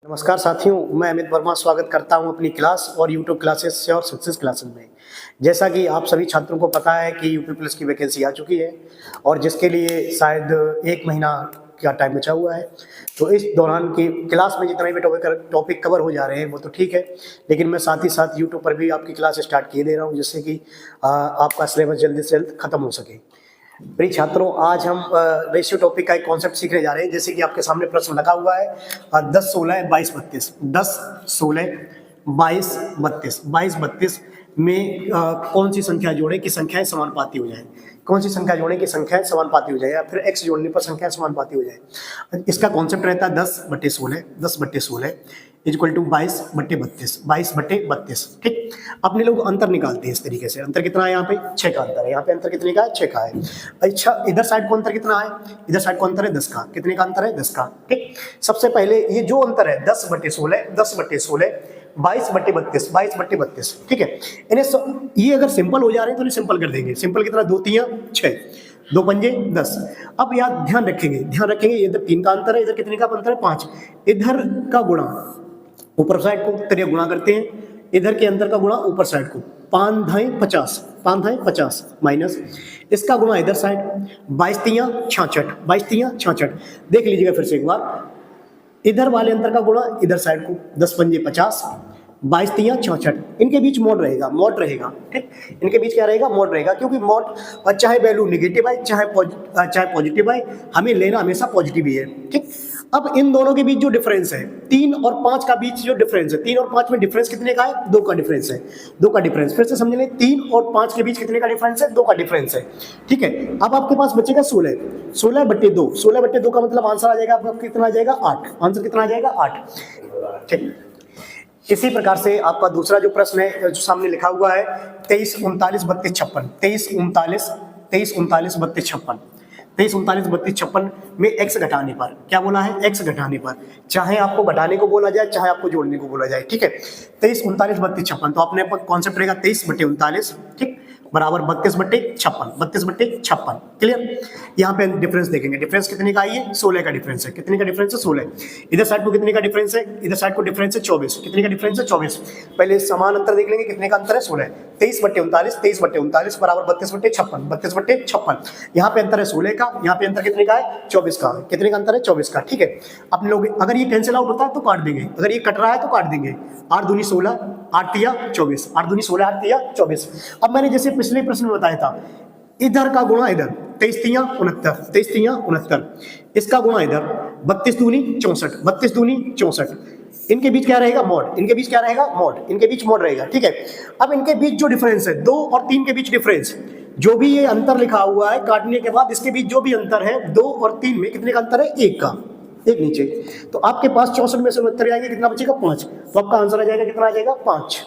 नमस्कार साथियों, मैं अमित वर्मा स्वागत करता हूं अपनी क्लास और यूट्यूब क्लासेस से और सक्सेस क्लासेस में। जैसा कि आप सभी छात्रों को पता है कि यूपी प्लस की वैकेंसी आ चुकी है और जिसके लिए शायद 1 महीना का टाइम बचा हुआ है। तो इस दौरान की क्लास में जितने भी टॉपिक कवर हो जा रहे हैं वो तो ठीक है, लेकिन मैं साथ ही साथ यूट्यूब पर भी आपकी क्लास स्टार्ट किए दे रहा हूँ, जिससे कि आपका सिलेबस जल्दी से जल्द खत्म हो सके। प्रिय छात्रों, आज हम रेशियो टॉपिक का एक कॉन्सेप्ट सीखने जा रहे हैं। जैसे कि आपके सामने प्रश्न लगा हुआ है 10, 16, 22, 32। 10, 16, 22, 32। 22, 32 में कौन सी संख्या जोड़ें कि संख्याएं समानुपाती हो जाए? कौन सी संख्या जोड़ें कि संख्याएं समानुपाती हो जाए, या फिर x जोड़ने पर संख्याएं समानुपाती हो जाए? इसका कॉन्सेप्ट रहता है 10/16, 10/16 इक्वल टू 22/32, 22/32। ठीक, अपने लोग अंतर निकालते हैं इस तरीके से। अंतर कितना है? यहाँ पे 6 का अंतर है। यहाँ पे अंतर कितने का है? 6 का है। अच्छा, इधर साइड को अंतर कितना है? इधर साइड को अंतर है 10 का। कितने का अंतर है? 10 का। ठीक, सबसे पहले ये जो अंतर है 10/16, 10/16, 22/32, 22/32। ठीक है, इन्हें ये अगर सिंपल हो जा रहे हैं तो इन्हें सिंपल कर देंगे। सिंपल कितना? 2 3 6, 2 पंजे 10। अब यहाँ ध्यान रखेंगे इधर 3 का अंतर है, इधर कितने का अंतर है? 5। इधर का गुणा ऊपर साइड को तरह गुणा करते हैं, इधर के अंतर का गुणा ऊपर साइड को 5 धाई 50, 5 धाई 50 माइनस इसका गुणा इधर साइड 22 तियां 66, 22 तियां 66। देख लीजिएगा फिर से एक बार, इधर वाले अंतर का गुणा इधर साइड को 10 पंजे 50, 22 तियां 66। इनके बीच मोड रहेगा। ठीक, इनके बीच क्या रहेगा? मोड रहेगा, क्योंकि मोड चाहे वैल्यू निगेटिव है चाहे पॉजिटिव है, हमें लेना हमेशा पॉजिटिव ही है। ठीक, अब इन दोनों के बीच जो डिफरेंस है 3 और 5 का बीच जो डिफरेंस है, 3 और 5 में डिफरेंस कितने का है? 2 का डिफरेंस है। 2 का डिफरेंस फिर से समझ लें, 3 और 5 के बीच कितने का डिफरेंस है? 2 का डिफरेंस है। ठीक है, अब आपके पास बचेगा 16, 16/2। 16/2 का मतलब आंसर आ जाएगा आपका कितना आ जाएगा? 8। आंसर कितना आ जाएगा? 8। ठीक, इसी प्रकार से आपका दूसरा जो प्रश्न है जो सामने लिखा हुआ है 23, 39, 32, 56। 23, 39, 32, 56। 23, 39, 32, 56 में x घटाने पर क्या बोला है? x घटाने पर, चाहे आपको घटाने को बोला जाए चाहे आपको जोड़ने को बोला जाए। ठीक है, 23, 39, 32, 56। तो अपने कॉन्सेप्ट रहेगा 23/39, ठीक, बराबर 32/56, 32/56। क्लियर? यहाँ पे डिफरेंस देखेंगे, डिफरेंस कितने का है? 16 का डिफरेंस है। कितने का डिफरेंस है? 16। इधर साइड को कितने का डिफरेंस है? इधर साइड को डिफरेंस है 24। कितने का डिफरेंस है? 24। पहले समान अंतर देख लेंगे, कितने का अंतर है? 16। 23/39, 23/39 बराबर 32/56, 32/56। यहाँ पे अंतर है 16 का, यहाँ पे अंतर कितने का है? 24 का। कितने का अंतर है? 24 का। ठीक है, अपने लोग अगर ये कैंसिल आउट होता है तो काट देंगे, अगर ये कट रहा है तो काट देंगे। 8 दूनी 16, 8 तिया 24, 8 दूनी 16, 8 तिया 24। अब मैंने जैसे पिछले प्रश्न में बताया था, इधर का गुणा इधर 23 तिया 69, 23 तिया 69, इसका गुणा इधर 32 दूनी 64, 32 दूनी 64। इनके बीच क्या रहेगा? मोड। इनके बीच क्या रहेगा? मोड। इनके बीच मोड रहेगा। ठीक है, अब इनके बीच जो डिफरेंस है 2 और 3 के बीच डिफरेंस, जो भी ये अंतर लिखा हुआ है काटने के बाद इसके बीच जो भी अंतर है 2 और 3 में कितने का अंतर है? 1 का, 1 नीचे। तो आपके पास 64 में से 69 आएंगे, कितना बचेगा? 5। तो आपका आंसर आ जाएगा, कितना आ जाएगा? 5।